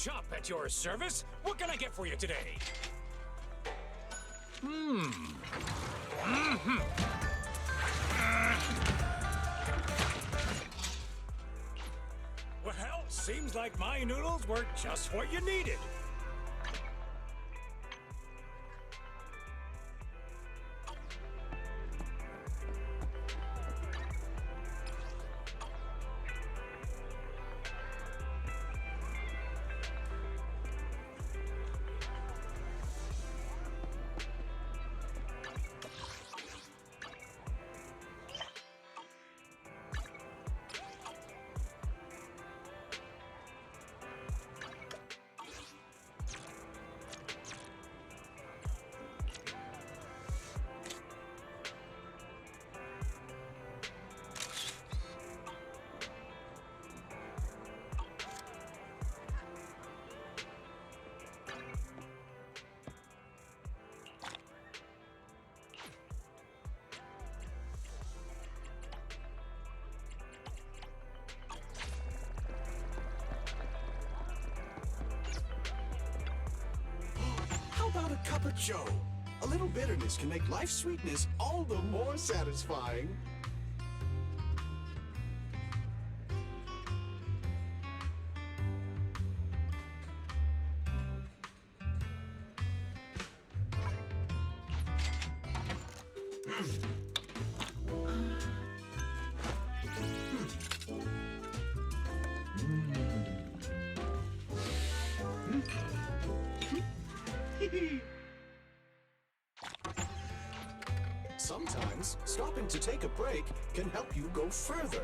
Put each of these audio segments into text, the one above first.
Chop at your service. What can I get for you today? Well, seems like my noodles were just what you needed. cup of joe. A little bitterness can make life's sweetness all the more satisfying. Sometimes, stopping to take a break can help you go further.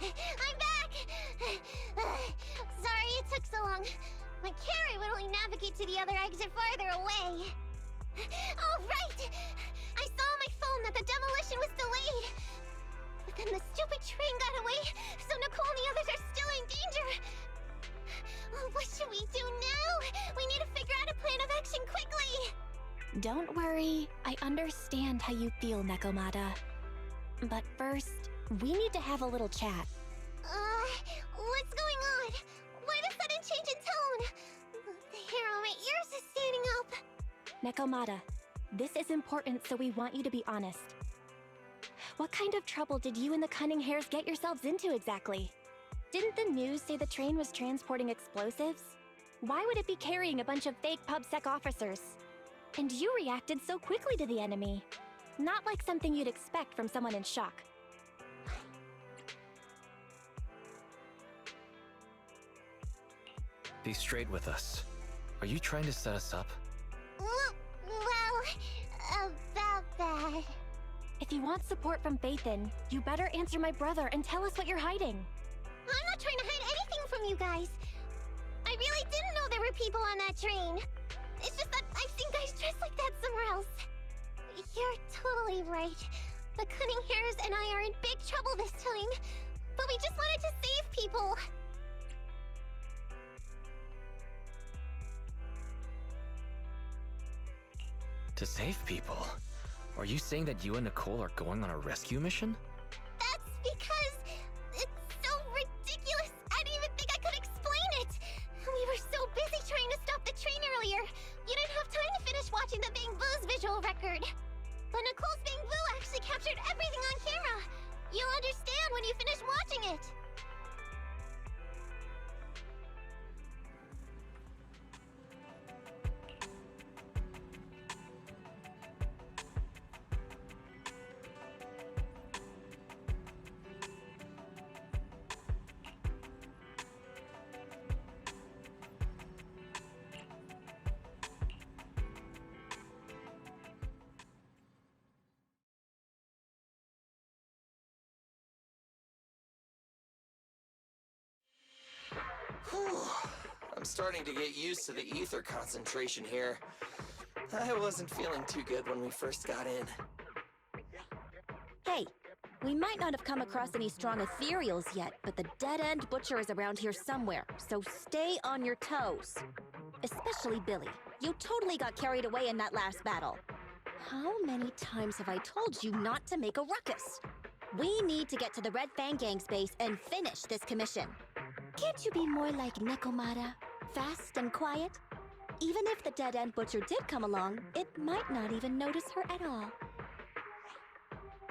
I'm back! Sorry it took so long. My carry would only navigate to the other exit farther away. Oh, right! I saw on my phone that the demolition was delayed. But then the stupid train got away, so Nicole and the others are still in danger. Oh, what should we do now? We need to figure out a plan of action quickly! Don't worry, I understand how you feel, Nekomata. But first, we need to have a little chat. What's going on? Why the sudden change in tone? The hair on my ears is standing up. Nekomata, this is important, so we want you to be honest. What kind of trouble did you and the Cunning Hares get yourselves into exactly? Didn't the news say the train was transporting explosives? Why would it be carrying a bunch of fake PubSec officers? And you reacted so quickly to the enemy. Not like something you'd expect from someone in shock. Be straight with us. Are you trying to set us up? Well, about that. If you want support from Phaethon, you better answer my brother and tell us what you're hiding. I'm not trying to hide anything from you guys. I really didn't know there were people on that train. It's just that I've seen guys dressed like that somewhere else. You're totally right. The Cunning Hares and I are in big trouble this time. But we just wanted to save people. To save people? Are you saying that you and Nicole are going on a rescue mission? That's because it's so ridiculous. I didn't even think I could explain it. We were so busy trying to stop the train earlier. You didn't have time to finish watching the Bang Boo's visual record. But Nicole's Bang Boo actually captured everything on camera. You'll understand when you finish watching it. I'm starting to get used to the ether concentration here. I wasn't feeling too good when we first got in. Hey, We might not have come across any strong ethereals yet, but the dead-end butcher is around here somewhere, so stay on your toes. Especially Billy. You totally got carried away in that last battle. How many times have I told you not to make a ruckus? We need to get to the Red Fang Gang's base and finish this commission. Can't you be more like Nekomata? Fast and quiet? Even if the dead-end butcher did come along, it might not even notice her at all.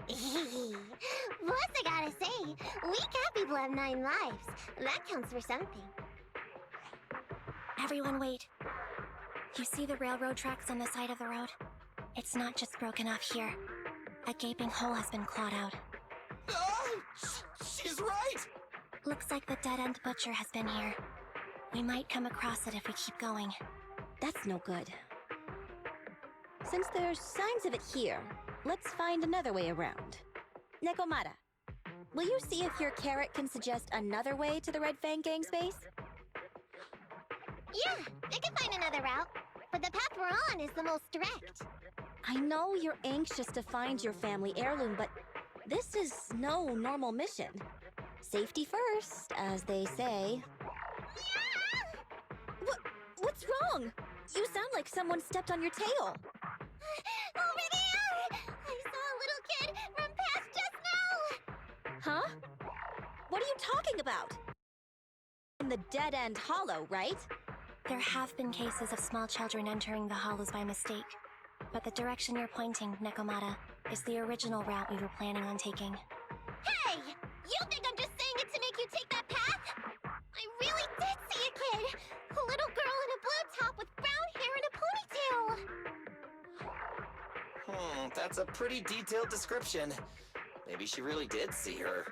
Plus, I gotta say, we cat people have 9 lives. That counts for something. Everyone wait. You see the railroad tracks on the side of the road? It's not just broken off here. A gaping hole has been clawed out. Oh, she's right! Looks like the dead-end butcher has been here. We might come across it if we keep going. That's no good. Since there's signs of it here, let's find another way around. Nekomata, will you see if your carrot can suggest another way to the Red Fang Gang's base? Yeah, I can find another route, but the path we're on is the most direct. I know you're anxious to find your family heirloom, but this is no normal mission. Safety first, as they say. What's wrong? You sound like someone stepped on your tail. Over there! I saw a little kid run past just now! Huh? What are you talking about? In the dead-end hollow, right? There have been cases of small children entering the hollows by mistake. But the direction you're pointing, Nekomata, is the original route we were planning on taking. Hey! You think I'm just saying it to make you take that path? I really did see a kid! A little girl in a blue top with brown hair and a ponytail! That's a pretty detailed description. Maybe she really did see her.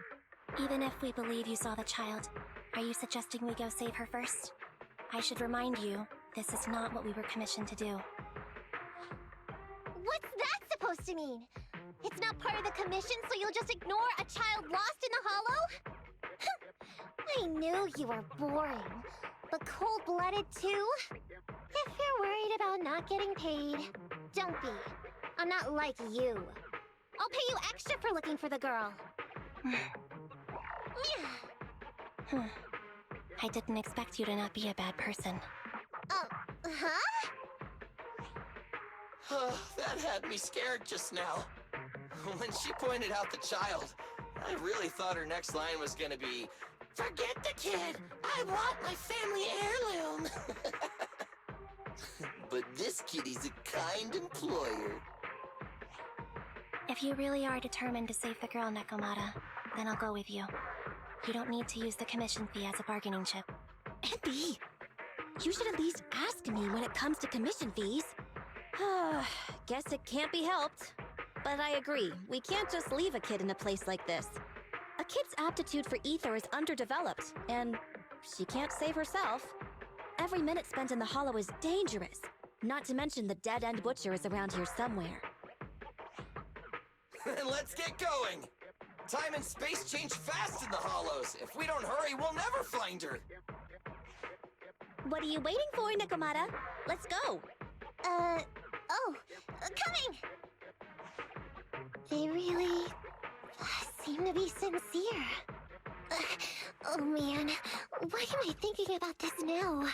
Even if we believe you saw the child, are you suggesting we go save her first? I should remind you, this is not what we were commissioned to do. What's that supposed to mean? It's not part of the commission, so you'll just ignore a child lost in the hollow? I knew you were boring, but cold-blooded too? If you're worried about not getting paid, don't be. I'm not like you. I'll pay you extra for looking for the girl. I didn't expect you to not be a bad person. Oh, huh? That had me scared just now. When she pointed out the child, I really thought her next line was gonna be, "Forget the kid! I want my family heirloom!" But this kitty's a kind employer. If you really are determined to save the girl, Nekomata, then I'll go with you. You don't need to use the commission fee as a bargaining chip. Epi! You should at least ask me when it comes to commission fees. Guess it can't be helped. But I agree, we can't just leave a kid in a place like this. A kid's aptitude for ether is underdeveloped, and she can't save herself. Every minute spent in the hollow is dangerous, not to mention the dead-end butcher is around here somewhere. Let's get going! Time and space change fast in the hollows. If we don't hurry, we'll never find her. What are you waiting for, Nekomata? Let's go! Coming! They really seem to be sincere. Oh man, why am I thinking about this now?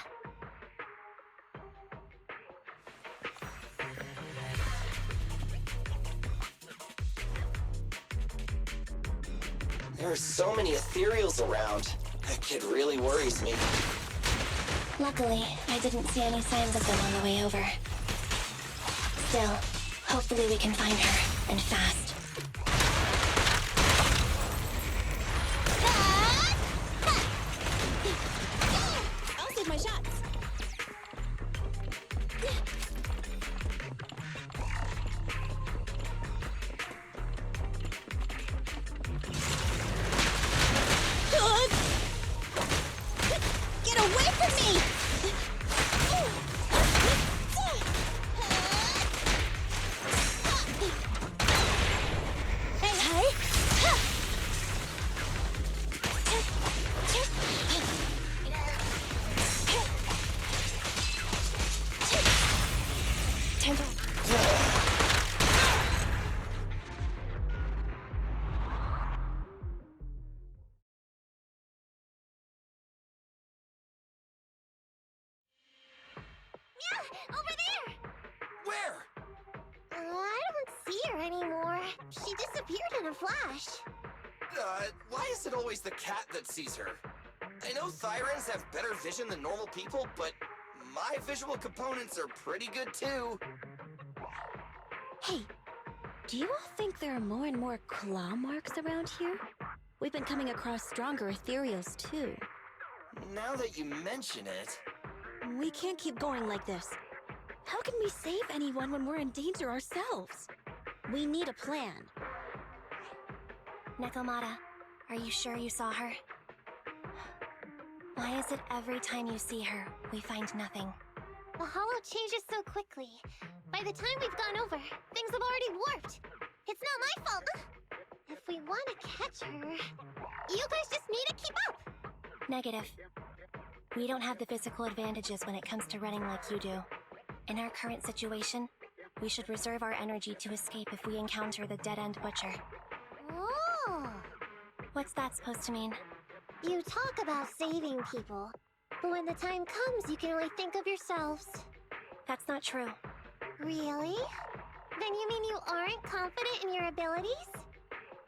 There are so many ethereals around. That kid really worries me. Luckily, I didn't see any signs of them on the way over. Still, hopefully we can find her, and fast. I'll save my shots. Get away from me! see her anymore. She disappeared in a flash. Why is it always the cat that sees her? I know Thyrans have better vision than normal people, but my visual components are pretty good too. Hey, do you all think there are more and more claw marks around here? We've been coming across stronger ethereals too. Now that you mention it... We can't keep going like this. How can we save anyone when we're in danger ourselves? We need a plan. Nekomata, are you sure you saw her? Why is it every time you see her, we find nothing? The hollow changes so quickly. By the time we've gone over, things have already warped. It's not my fault. If we want to catch her, you guys just need to keep up. Negative. We don't have the physical advantages when it comes to running like you do. In our current situation, we should reserve our energy to escape if we encounter the dead-end butcher. Oh! What's that supposed to mean? You talk about saving people, but when the time comes, you can only think of yourselves. That's not true. Really? Then you mean you aren't confident in your abilities?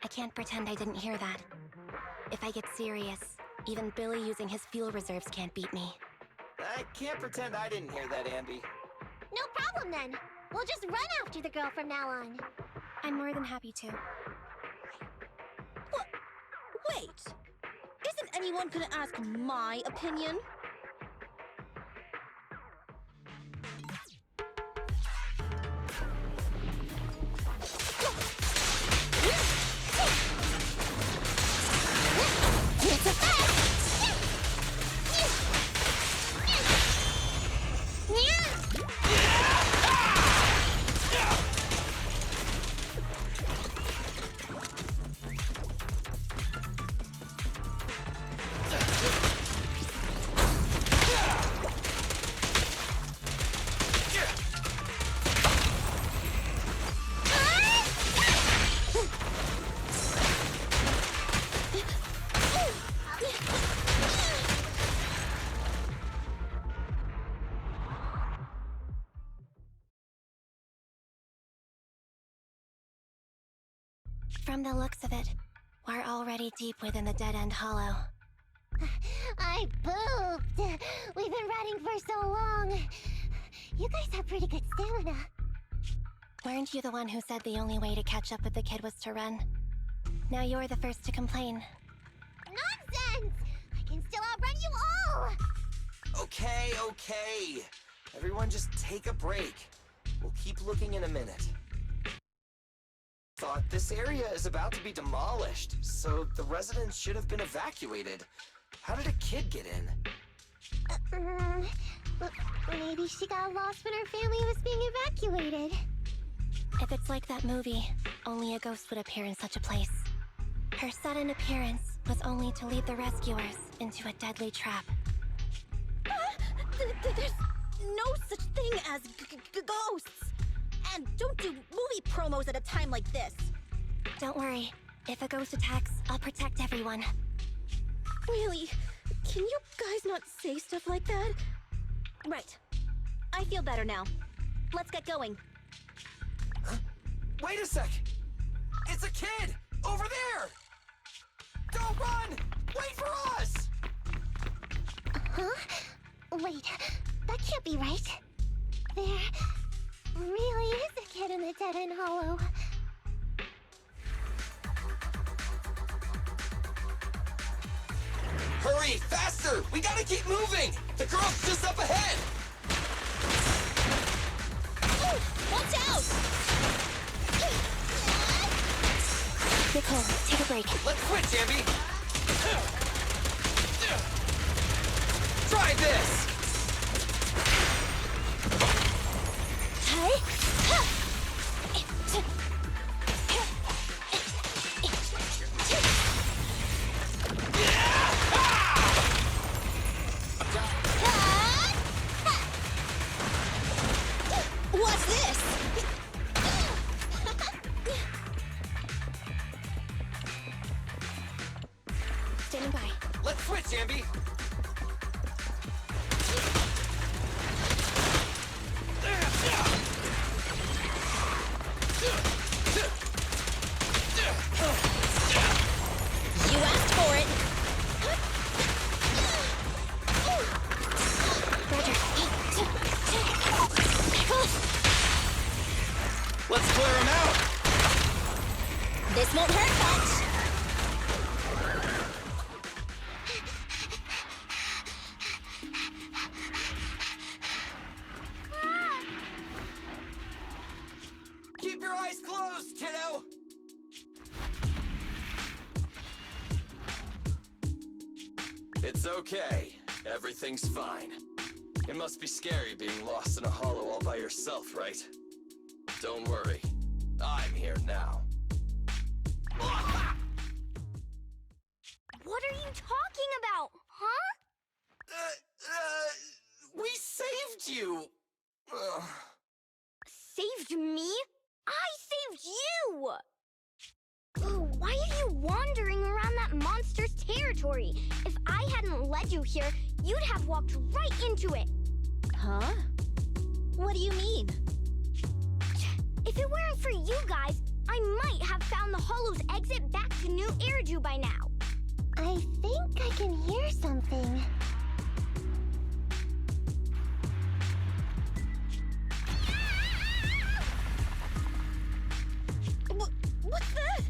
I can't pretend I didn't hear that. If I get serious, even Billy using his fuel reserves can't beat me. I can't pretend I didn't hear that, Ambi. No problem then. We'll just run after the girl from now on. I'm more than happy to. What? Wait! Isn't anyone gonna ask my opinion? From the looks of it, we're already deep within the dead-end hollow. I pooped! We've been running for so long. You guys have pretty good stamina. Weren't you the one who said the only way to catch up with the kid was to run? Now you're the first to complain. Nonsense! I can still outrun you all! Okay. Everyone just take a break. We'll keep looking in a minute. Thought this area is about to be demolished, so the residents should have been evacuated. How did a kid get in? Maybe she got lost when her family was being evacuated. If it's like that movie, only a ghost would appear in such a place. Her sudden appearance was only to lead the rescuers into a deadly trap. There's no such thing as ghosts! And don't do movie promos at a time like this! Don't worry. If a ghost attacks, I'll protect everyone. Really? Can you guys not say stuff like that? Right. I feel better now. Let's get going. Huh? Wait a sec! It's a kid! Over there! Don't run! Wait for us! Huh? Wait, that can't be right. There really is a kid in the dead-end hollow. Hurry, faster! We gotta keep moving! The girl's just up ahead! Oh, watch out! Nicole, take a break. Let's switch, Ambi! Try this! What's this? Standing by. Let's switch, Ambi! This won't hurt much. Keep your eyes closed, kiddo! It's okay. Everything's fine. It must be scary being lost in a hollow all by yourself, right? Don't worry. I'm here now. What are you talking about, huh? We saved you! Ugh. Saved me? I saved you! Oh, why are you wandering around that monster's territory? If I hadn't led you here, you'd have walked right into it. Huh? What do you mean? If it weren't for you guys, I might have found the Hollow's exit back to New Eridu by now. I think I can hear something. What's that?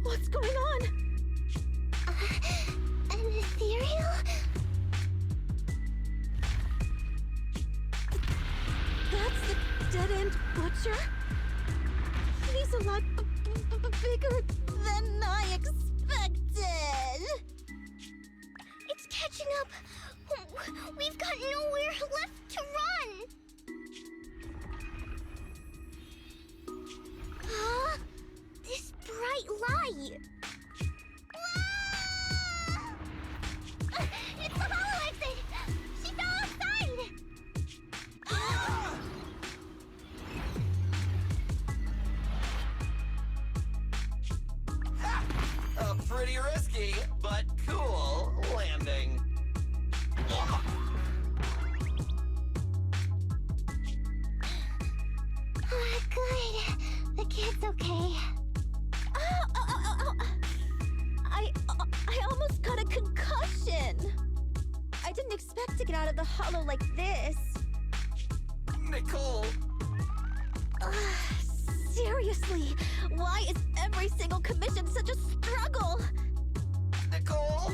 What's going on? An ethereal? That's the dead-end butcher? He's a lot bigger than I expected. It's catching up. We've got nowhere left to run. Huh? This bright light. Ah! It's the hollow exit. She fell outside. A pretty risky, but cool landing. Good. The kid's okay. I almost got a concussion. I didn't expect to get out of the hollow like this. Nicole! Seriously, why is every single commission such a struggle? Nicole!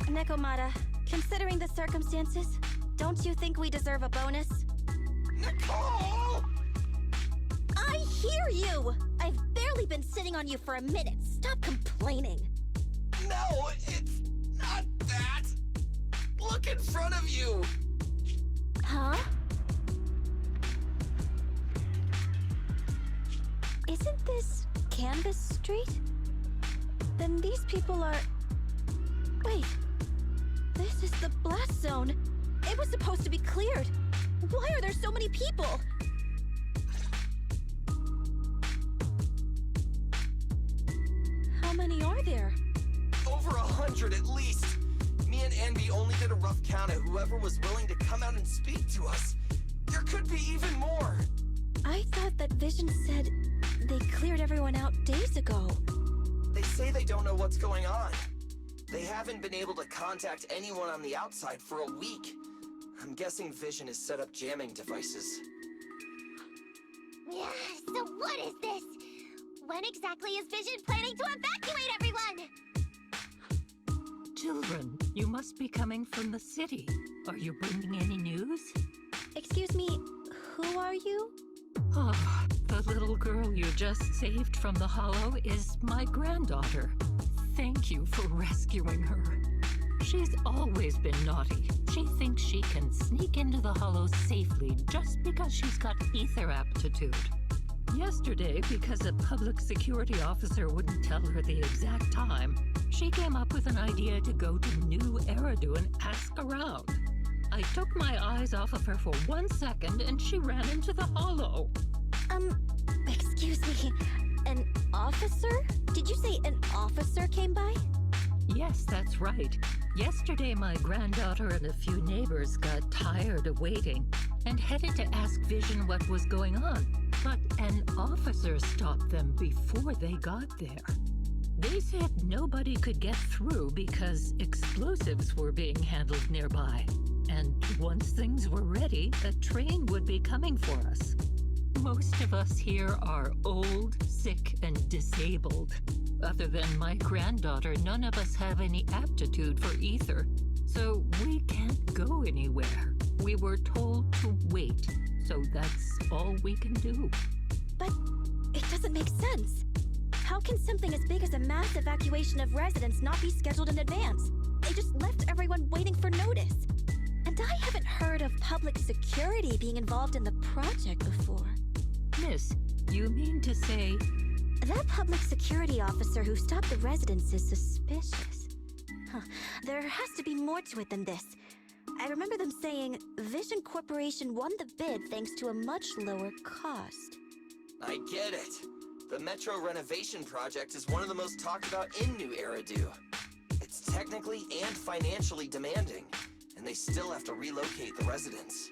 Nekomata, considering the circumstances, don't you think we deserve a bonus? Nicole! I hear you! I've barely been sitting on you for a minute. Stop complaining. No, it's not that! Look in front of you! Huh? Isn't this Canvas Street? Then these people are... Wait. This is the blast zone. It was supposed to be cleared. Why are there so many people? How many are there? Over 100 at least! Me and Anby only did a rough count of whoever was willing to come out and speak to us. There could be even more! I thought that Vision said they cleared everyone out days ago. They say they don't know what's going on. They haven't been able to contact anyone on the outside for a week. I'm guessing Vision has set up jamming devices. Yeah, so what is this? When exactly is Vision planning to evacuate everyone? Children, you must be coming from the city. Are you bringing any news? Excuse me, who are you? Oh, the little girl you just saved from the hollow is my granddaughter. Thank you for rescuing her. She's always been naughty. She thinks she can sneak into the hollow safely just because she's got ether aptitude. Yesterday, because a public security officer wouldn't tell her the exact time, she came up with an idea to go to New Eridu and ask around. I took my eyes off of her for 1 second and she ran into the hollow. Excuse me, an officer? Did you say an officer came by? Yes, that's right. Yesterday, my granddaughter and a few neighbors got tired of waiting and headed to ask Vision what was going on. But an officer stopped them before they got there. They said nobody could get through because explosives were being handled nearby. And once things were ready, a train would be coming for us. Most of us here are old, sick and disabled. Other than my granddaughter, none of us have any aptitude for ether, so we can't go anywhere. We were told to wait, so that's all we can do. But it doesn't make sense. How can something as big as a mass evacuation of residents not be scheduled in advance? They just left everyone waiting for notice. And I haven't heard of public security being involved in the project before. Miss, you mean to say... That public security officer who stopped the residents is suspicious. Huh. There has to be more to it than this. I remember them saying Vision Corporation won the bid thanks to a much lower cost. I get it. The Metro renovation project is one of the most talked about in New Eridu. It's technically and financially demanding, and they still have to relocate the residents.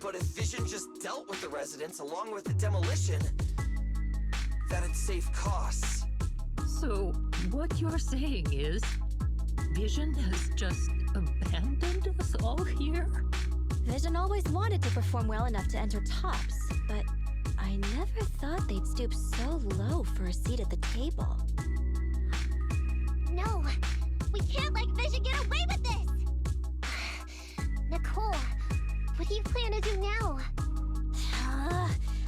But if Vision just dealt with the residents along with the demolition, that'd save costs. So, what you're saying is, Vision has just abandoned us all here? Vision always wanted to perform well enough to enter tops, but I never thought they'd stoop so low for a seat at the table. No, we can't let Vision get away with this! Nicole, what do you plan to do now?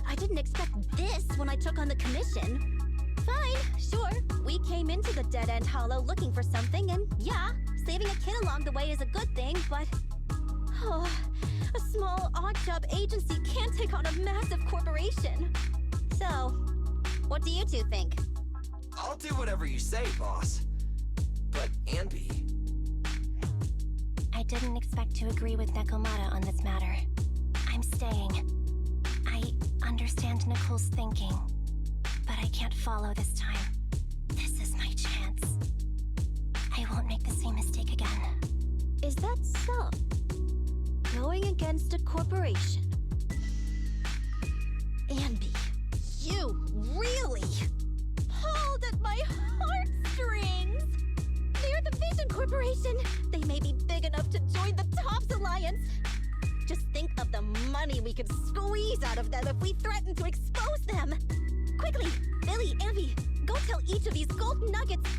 I didn't expect this when I took on the commission. Fine, sure. We came into the dead-end hollow looking for something, and yeah, saving a kid along the way is a good thing, but... Oh, a small, odd-job agency can't take on a massive corporation. So, what do you two think? I'll do whatever you say, boss. But, Anby... I didn't expect to agree with Nekomata on this matter. I'm staying. I understand Nicole's thinking, but I can't follow this time. This is my chance. I won't make the same mistake again. Is that so? Going against a corporation? Anby, you really pulled at my heartstrings! They're the Vision Corporation! They may be big enough to join the TOPS Alliance! Just think of the money we could squeeze out of them if we threaten to expose them! Quickly, Billy, Anby, go tell each of these gold nuggets,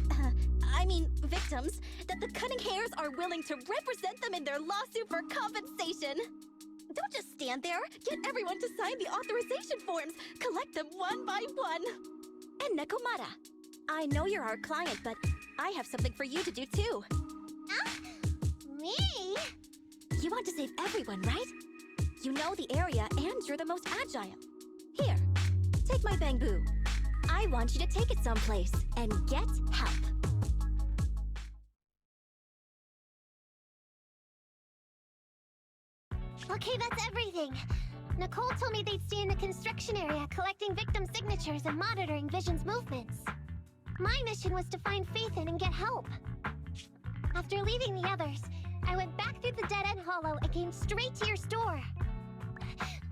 victims, that the Cunning Hairs are willing to represent them in their lawsuit for compensation! Don't just stand there! Get everyone to sign the authorization forms! Collect them one by one! And Nekomata, I know you're our client, but I have something for you to do too. Me? You want to save everyone, right? You know the area and you're the most agile. Here, take my bamboo. I want you to take it someplace and get help. Okay, that's everything. Nicole told me they'd stay in the construction area collecting victim signatures and monitoring Vision's movements. My mission was to find Faithin and get help. After leaving the others, I went back through the dead-end hollow and came straight to your store.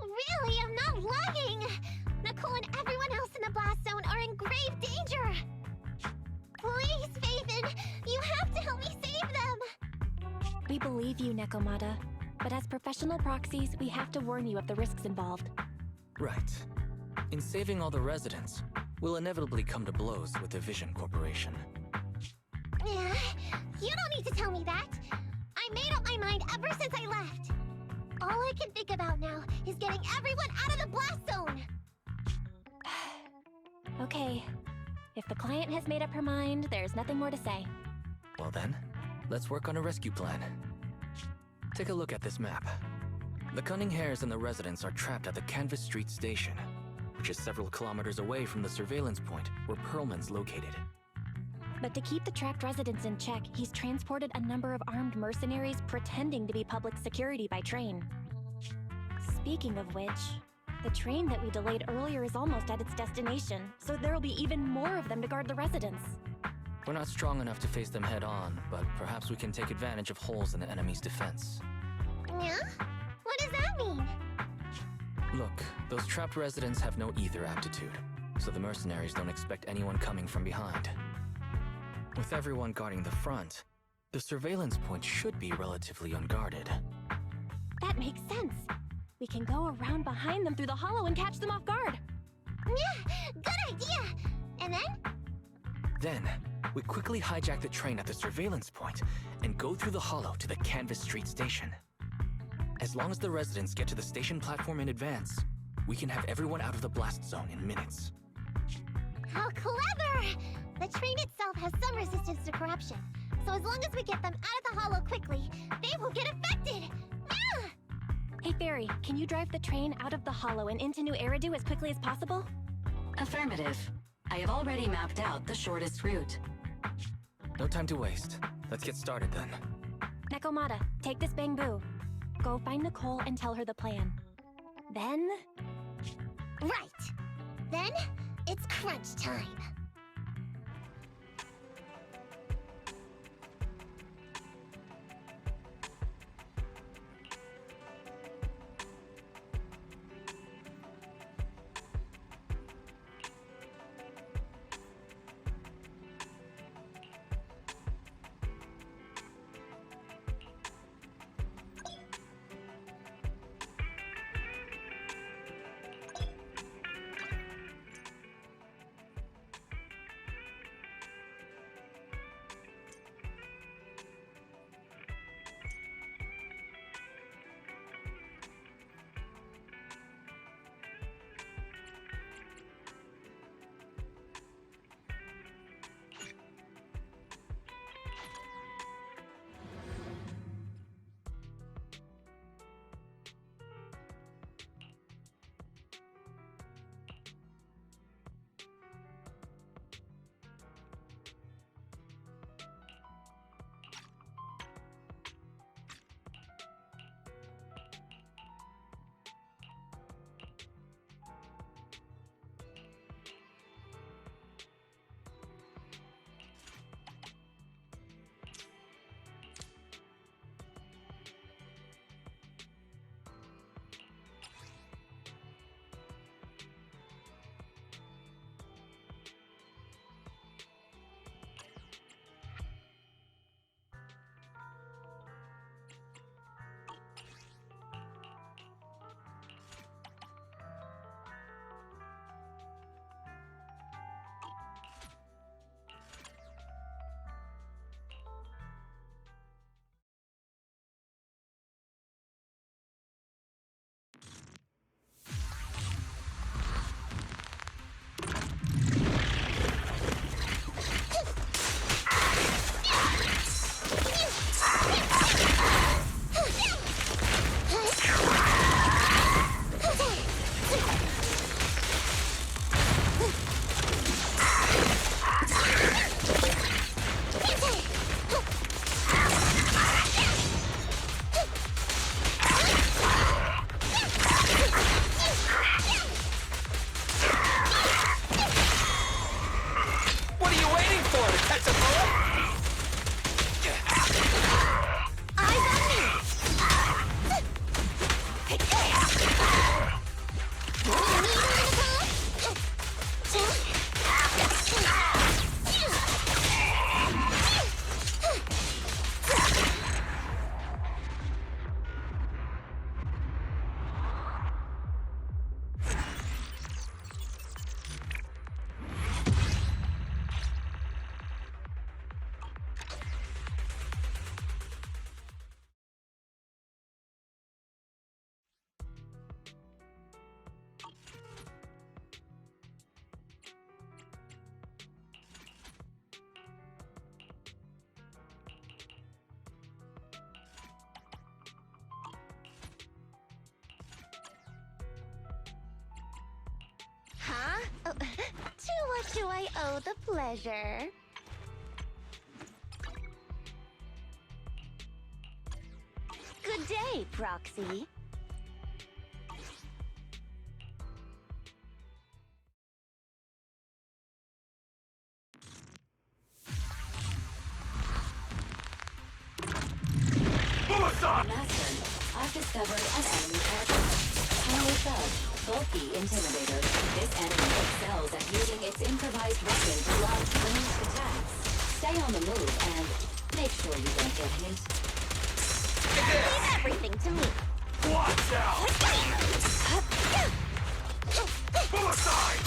Really, I'm not lying! Nicole and everyone else in the blast zone are in grave danger! Please, Faithin, you have to help me save them! We believe you, Nekomata. But as professional proxies, we have to warn you of the risks involved. Right. In saving all the residents, we'll inevitably come to blows with the Vision Corporation. Yeah, you don't need to tell me that. I made up my mind ever since I left. All I can think about now is getting everyone out of the blast zone. Okay. If the client has made up her mind, there's nothing more to say. Well then, let's work on a rescue plan. Take a look at this map. The Cunning Hairs and the residents are trapped at the Canvas Street station, which is several kilometers away from the surveillance point where Perlman's located. But to keep the trapped residents in check, he's transported a number of armed mercenaries pretending to be public security by train. Speaking of which, the train that we delayed earlier is almost at its destination, so there'll be even more of them to guard the residents. We're not strong enough to face them head on, but perhaps we can take advantage of holes in the enemy's defense. Yeah? What does that mean? Look, those trapped residents have no ether aptitude, so the mercenaries don't expect anyone coming from behind. With everyone guarding the front, the surveillance point should be relatively unguarded. That makes sense. We can go around behind them through the hollow and catch them off guard. Yeah, good idea! And then? Then, we quickly hijack the train at the surveillance point and go through the hollow to the Canvas Street station. As long as the residents get to the station platform in advance, we can have everyone out of the blast zone in minutes. How clever! The train itself has some resistance to corruption, so as long as we get them out of the hollow quickly, they won't get affected! Ah! Hey Fairy, can you drive the train out of the hollow and into New Eridu as quickly as possible? Affirmative. I have already mapped out the shortest route. No time to waste. Let's get started then. Nekomata, take this bamboo. Go find Nicole and tell her the plan. Then... Right! Then, it's crunch time! Huh? Oh, to what do I owe the pleasure? Good day, Proxy. Master, I've discovered an enemy target. Tiny Thug, bulky intimidator. This enemy excels at using its improvised weapon to launch ranged attacks. Stay on the move and make sure you don't get hit. Leave everything to me. Watch out! Bullseye!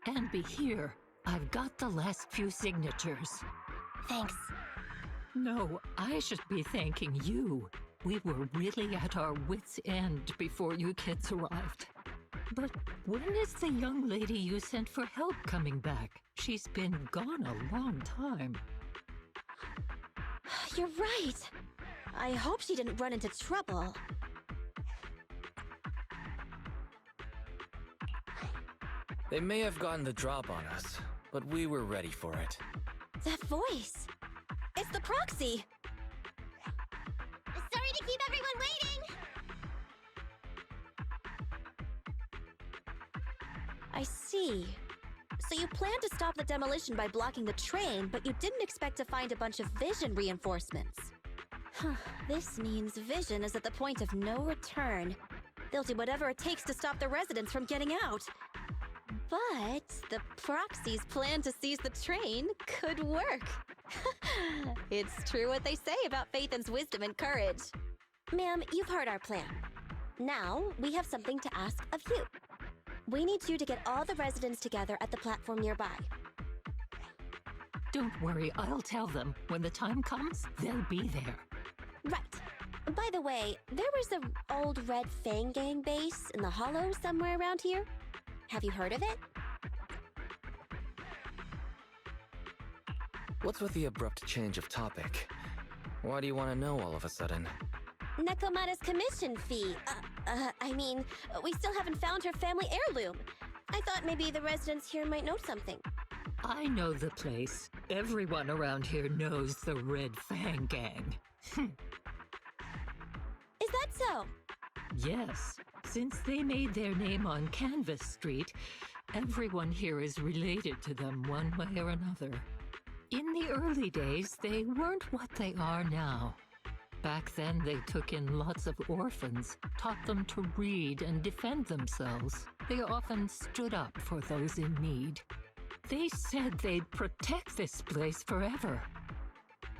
And be here. I've got the last few signatures. Thanks. No, I should be thanking you. We were really at our wits' end before you kids arrived. But when is the young lady you sent for help coming back? She's been gone a long time. You're right. I hope she didn't run into trouble. They may have gotten the drop on us, but we were ready for it. That voice. It's the proxy. Sorry to keep everyone waiting! I see. So you planned to stop the demolition by blocking the train, but you didn't expect to find a bunch of vision reinforcements. This means vision is at the point of no return. They'll do whatever it takes to stop the residents from getting out. But the proxy's plan to seize the train could work. It's true what they say about Phaethon's wisdom and courage. Ma'am, you've heard our plan. Now, we have something to ask of you. We need you to get all the residents together at the platform nearby. Don't worry, I'll tell them. When the time comes, they'll be there. Right. By the way, there was an old Red Fang Gang base in the Hollow somewhere around here. Have you heard of it? What's with the abrupt change of topic? Why do you want to know all of a sudden? Nekomata's commission fee. We still haven't found her family heirloom. I thought maybe the residents here might know something. I know the place. Everyone around here knows the Red Fang Gang. Is that so? Yes. Since they made their name on Canvas Street, everyone here is related to them one way or another. In the early days, they weren't what they are now. Back then, they took in lots of orphans, taught them to read and defend themselves. They often stood up for those in need. They said they'd protect this place forever.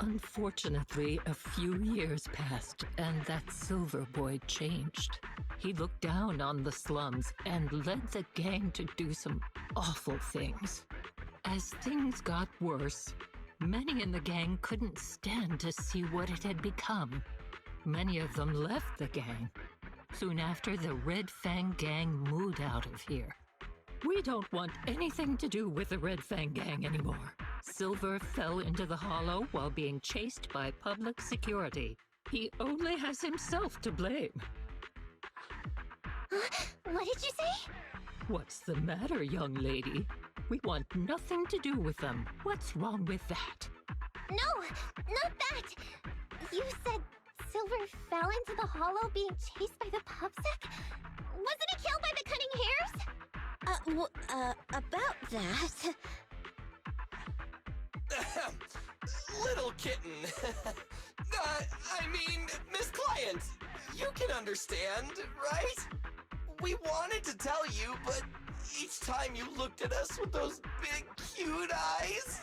Unfortunately, a few years passed, and that Silver Boy changed. He looked down on the slums and led the gang to do some awful things. As things got worse, many in the gang couldn't stand to see what it had become. Many of them left the gang. Soon after, the Red Fang Gang moved out of here. We don't want anything to do with the Red Fang Gang anymore. Silver fell into the Hollow while being chased by public security. He only has himself to blame. What did you say? What's the matter, young lady? We want nothing to do with them. What's wrong with that? No, not that! You said Silver fell into the Hollow being chased by the PubSec? Wasn't he killed by the Cunning Hares? About that... Little kitten. Miss Client, you can understand, right? We wanted to tell you, but each time you looked at us with those big, cute eyes,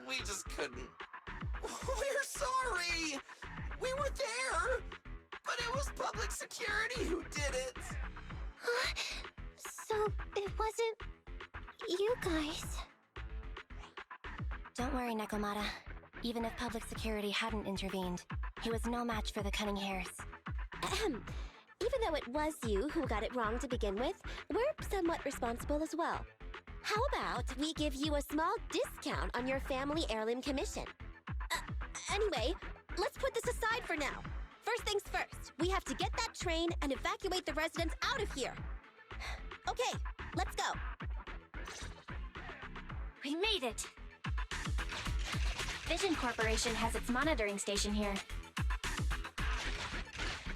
we just couldn't. We're sorry. We were there, but it was public security who did it. So it wasn't you guys. Don't worry, Nekomata. Even if public security hadn't intervened, he was no match for the Cunning Hares. Even though it was you who got it wrong to begin with, we're somewhat responsible as well. How about we give you a small discount on your family heirloom commission? Anyway, let's put this aside for now. First things first, we have to get that train and evacuate the residents out of here. Okay, let's go. We made it! Vision Corporation has its monitoring station here.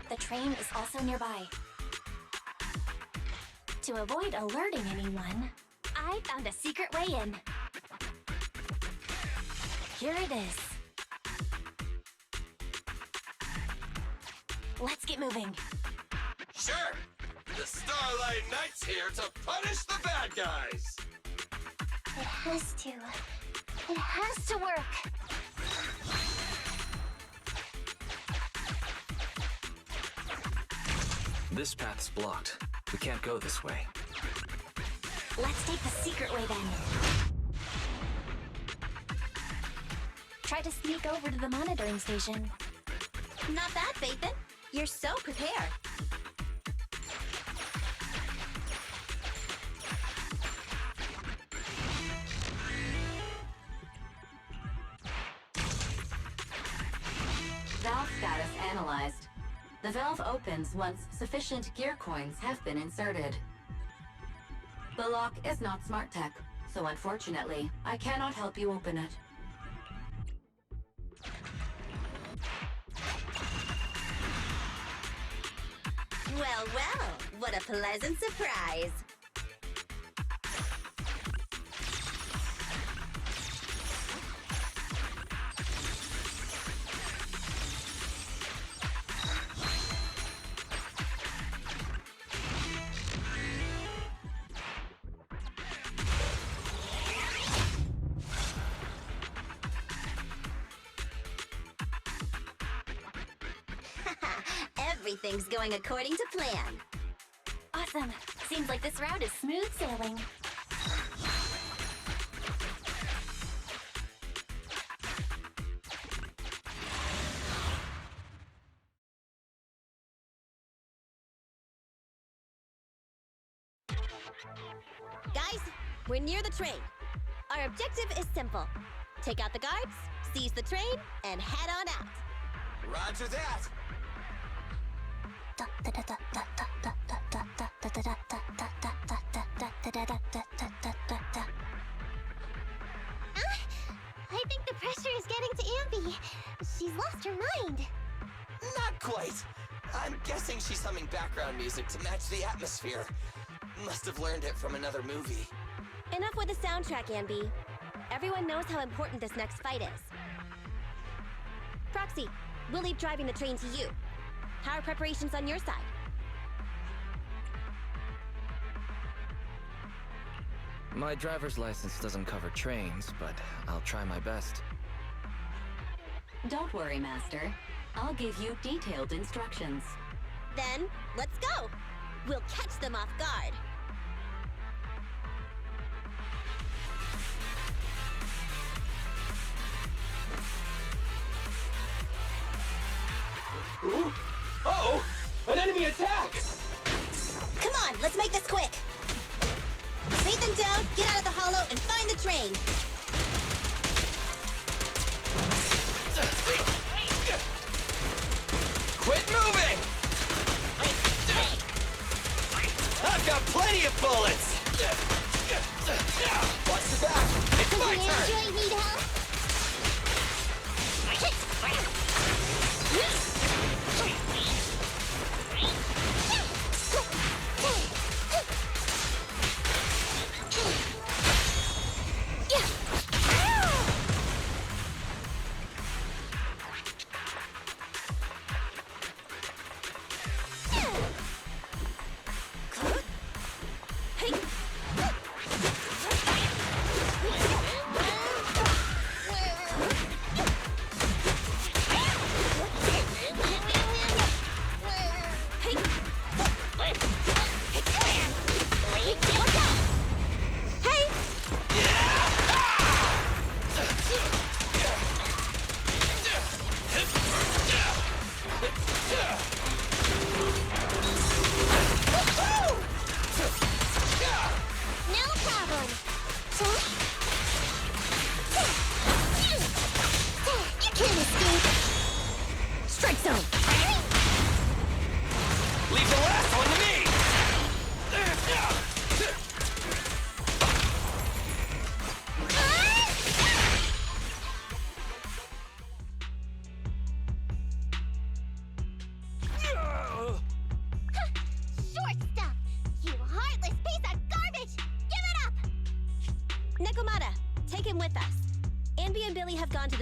The train is also nearby. To avoid alerting anyone, I found a secret way in. Here it is. Let's get moving. Sure. The Starlight Knight's here to punish the bad guys. It has to. It has to work. This path's blocked. We can't go this way. Let's take the secret way then. Try to sneak over to the monitoring station. Not bad, Phaethon. You're so prepared. Valve status analyzed. The valve opens once sufficient gear coins have been inserted. The lock is not smart tech, so unfortunately, I cannot help you open it. Well, well, what a pleasant surprise. Everything's going according to plan. Awesome. Seems like this route is smooth sailing. Guys, we're near the train. Our objective is simple. Take out the guards, seize the train, and head on out. Roger that! I think the pressure is getting to Ambi. She's lost her mind. Not quite. I'm guessing she's humming background music to match the atmosphere. Must have learned it from another movie. Enough with the soundtrack, Ambi. Everyone knows how important this next fight is. Proxy, we'll leave driving the train to you. How are preparations on your side? My driver's license doesn't cover trains, but I'll try my best. Don't worry, Master. I'll give you detailed instructions. Then, let's go! We'll catch them off guard. Ooh. Uh-oh! An enemy attack! Come on, let's make this quick! Beat them down, get out of the hollow, and find the train! Quit moving! I've got plenty of bullets! Watch the back! It's my turn! Android need help?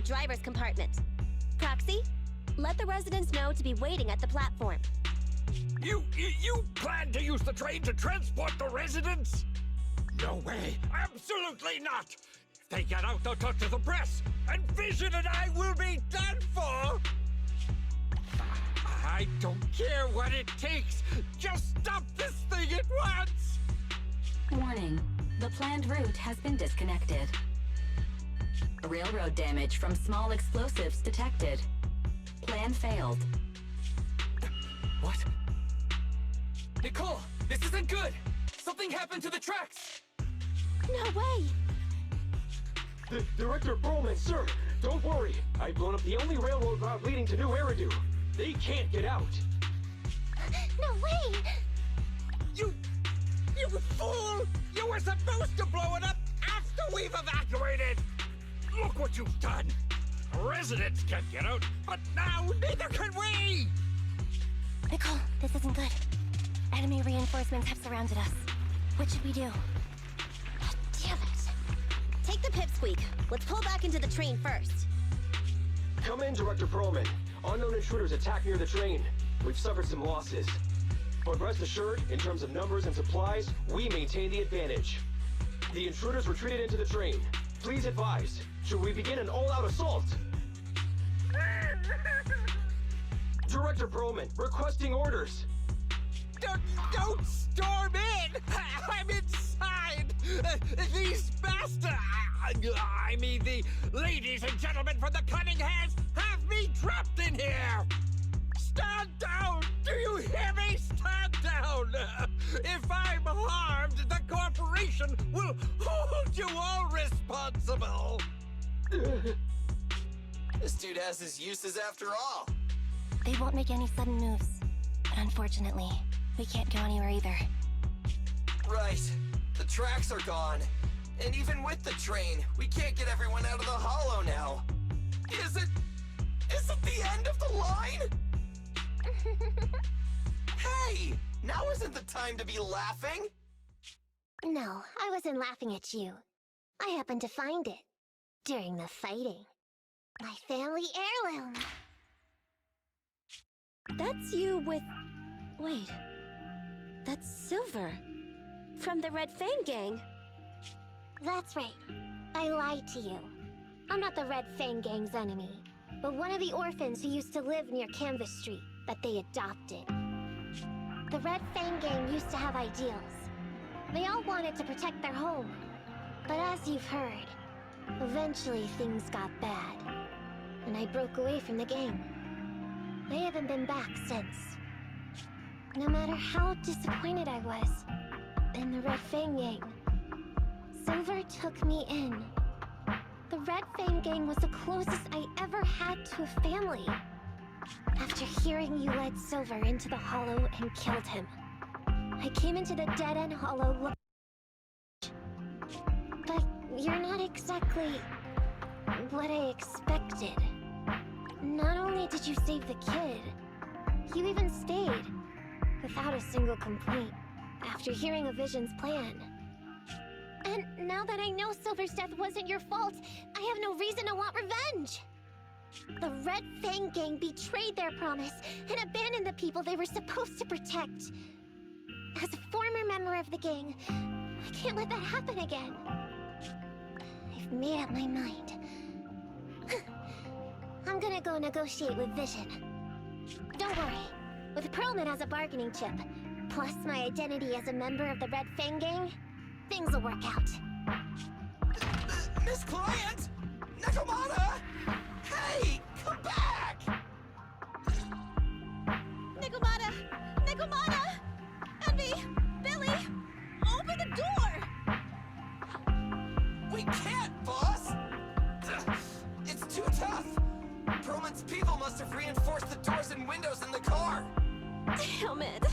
Driver's compartment. Proxy, let the residents know to be waiting at the platform. You plan to use the train to transport the residents? No way! Absolutely not! If they get out, they'll talk to the press, and Vision and I will be done for! I don't care what it takes! Just stop this thing at once! Warning. The planned route has been disconnected. Railroad damage from small explosives detected. Plan failed. What? Nicole, this isn't good! Something happened to the tracks! No way! Director Perlman, sir, don't worry. I've blown up the only railroad route leading to New Eridu. They can't get out. No way! You fool! You were supposed to blow it up after we've evacuated! Look what you've done! Residents can't get out, but now neither can we! Nicole, this isn't good. Enemy reinforcements have surrounded us. What should we do? Damn it! Take the pipsqueak. Let's pull back into the train first. Come in, Director Perlman. Unknown intruders attacked near the train. We've suffered some losses. But rest assured, in terms of numbers and supplies, we maintain the advantage. The intruders retreated into the train. Please advise, should we begin an all-out assault? Director Perlman, requesting orders. Don't storm in! I'm inside! These bastards! I mean, the ladies and gentlemen from the Cunning Hands have me trapped in here! Stand down! Do you hear me? Stand down! If I'm harmed, the corporation will hold you all responsible! This dude has his uses after all. They won't make any sudden moves. But unfortunately, we can't go anywhere either. Right. The tracks are gone. And even with the train, we can't get everyone out of the hollow now. Is it the end of the line? Hey! Now isn't the time to be laughing! No, I wasn't laughing at you. I happened to find it. During the fighting. My family heirloom. That's you with... Wait. That's Silver. From the Red Fang Gang. That's right. I lied to you. I'm not the Red Fang Gang's enemy, but one of the orphans who used to live near Canvas Street that they adopted. The Red Fang Gang used to have ideals. They all wanted to protect their home. But as you've heard, eventually things got bad. And I broke away from the gang. I haven't been back since. No matter how disappointed I was in the Red Fang Gang, Silver took me in. The Red Fang Gang was the closest I ever had to a family. After hearing you led Silver into the Hollow and killed him, I came into the dead-end Hollow but you're not exactly what I expected. Not only did you save the kid, you even stayed, without a single complaint, after hearing a Vision's plan. And now that I know Silver's death wasn't your fault, I have no reason to want revenge! The Red Fang Gang betrayed their promise and abandoned the people they were supposed to protect. As a former member of the gang, I can't let that happen again. I've made up my mind. I'm gonna go negotiate with Vision. Don't worry. With Perlman as a bargaining chip, plus my identity as a member of the Red Fang Gang, things will work out. Miss Client! Nakamata! Hey! Come back! Nikomata! Nikomata! Envy! Billy! Open the door! We can't, boss! It's too tough! Perlman's people must have reinforced the doors and windows in the car! Damn it!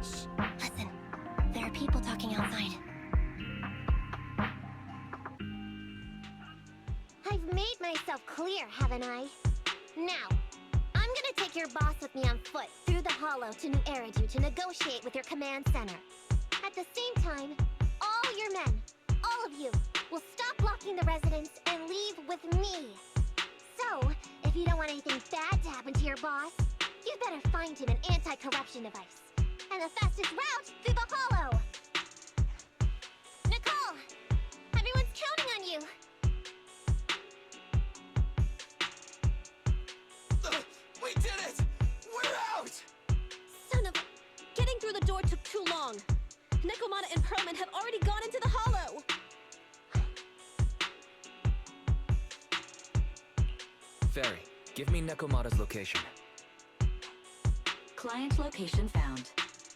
Shh, listen. There are people talking outside. I've made myself clear, haven't I? Now, I'm gonna take your boss with me on foot through the Hollow to New Eridu to negotiate with your command center. At the same time, all your men, all of you, will stop blocking the residents and leave with me. So, if you don't want anything bad to happen to your boss, you'd better find him an anti-corruption device. And the fastest route through the Hollow! Nicole! Everyone's counting on you! We did it! We're out! Son of a... Getting through the door took too long. Nekomata and Perlman have already gone into the hollow! Fairy, give me Nekomata's location. Client location found.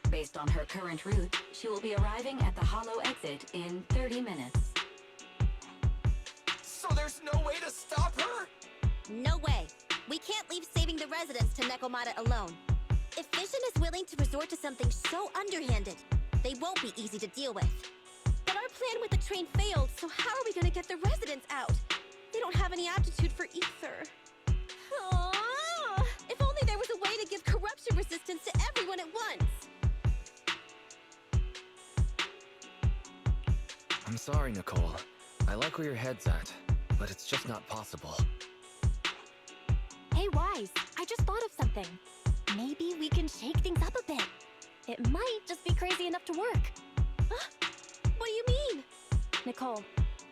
Based on her current route, she will be arriving at the hollow exit in 30 minutes. So there's no way to stop her? No way. We can't leave saving the residents to Nekomata alone. If Vision is willing to resort to something so underhanded, they won't be easy to deal with. But our plan with the train failed, so how are we gonna get the residents out? They don't have any aptitude for ether. Aww. If only there was a way to give corruption resistance to everyone at once! I'm sorry, Nicole. I like where your head's at, but it's just not possible. Hey, Wise, I just thought of something. Maybe we can shake things up a bit. It might just be crazy enough to work. Huh? What do you mean? Nicole,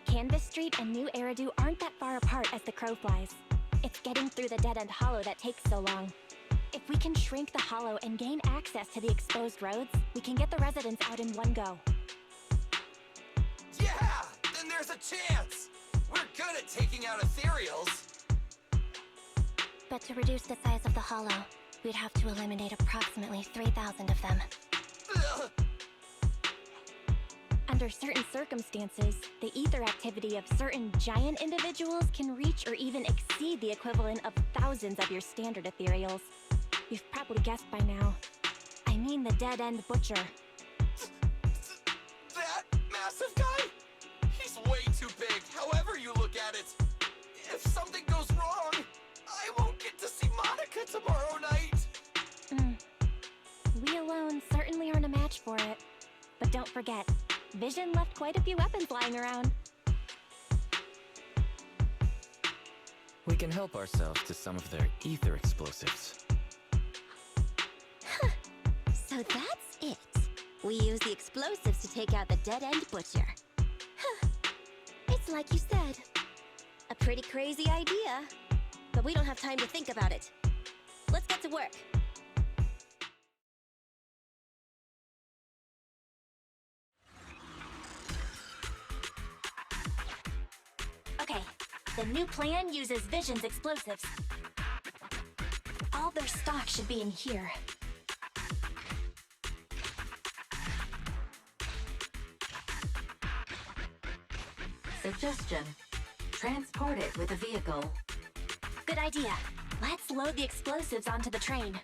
Canvas Street and New Eridu aren't that far apart as the crow flies. It's getting through the dead-end hollow that takes so long. If we can shrink the hollow and gain access to the exposed roads, we can get the residents out in one go. Yeah! Then there's a chance! We're good at taking out ethereals! But to reduce the size of the hollow, we'd have to eliminate approximately 3,000 of them. Ugh. Under certain circumstances, the ether activity of certain giant individuals can reach or even exceed the equivalent of thousands of your standard ethereals. You've probably guessed by now. I mean the dead-end butcher. That massive guy? He's way too big, however you look at it. If something goes wrong, I won't get to see Monica tomorrow night. We alone certainly aren't a match for it. But don't forget, Vision left quite a few weapons lying around. We can help ourselves to some of their ether explosives. So that's it. We use the explosives to take out the dead-end butcher. It's like you said. A pretty crazy idea. But we don't have time to think about it. Let's get to work. Okay, the new plan uses Vision's explosives. All their stock should be in here. Suggestion. Transport it with a vehicle. Good idea. Let's load the explosives onto the train.